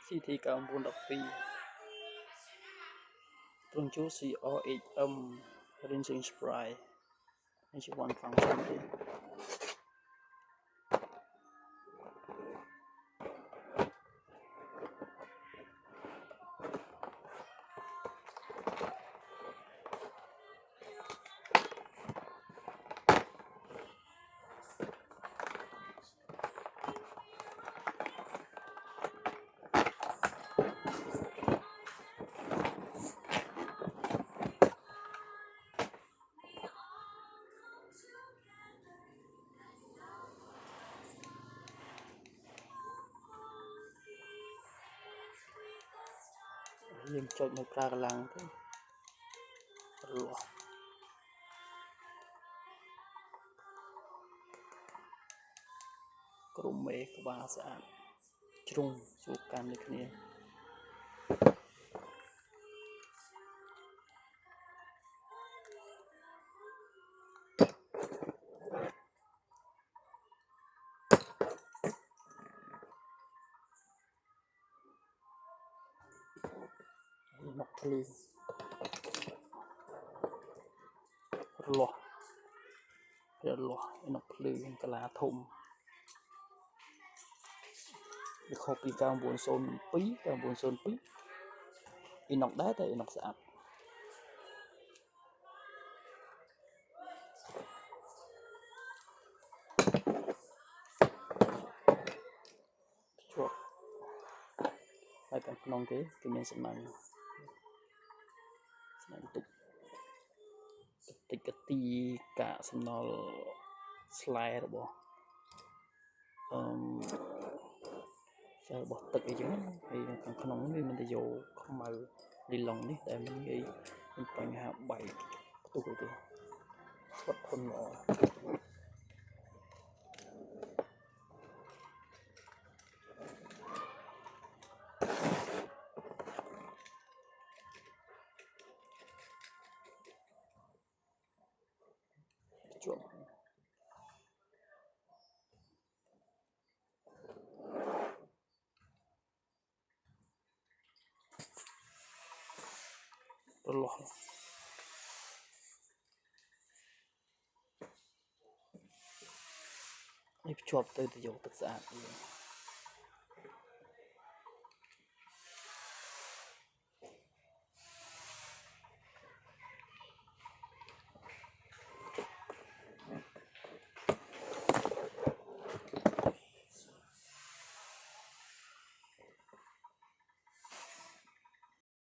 CT 912 ត្រង់ជួ CRHM rinsing spray នេះជា one function ទេយើងចុចនៅប្រើកម្លាំងទៅរលាស់ក្រុមមេក្បាលស្អាតជ្រុងជួបកាន់ដូចគ្នាមកភ្លឺរលាស់មកភ្លឺកាឡាធំវាខុសពី902 អ៊ីណុកដែរតែអ៊ីណុកស្អាតជាប់ហើយខាងក្នុងគេមានសំណាញ់តិចកទីកាកសំណល់ស្លែរបស់របស់ទឹកអីចឹងហើយខាងក្នុងវាមិនទៅយកខ្មៅលីឡុងនេះតែមិនងាយមានបញ្ហាបែកផ្ទុះទេស្វិតធន់ល្អជាប់រលាស់នេះភ្ជាប់ទៅយកទឹកស្អាត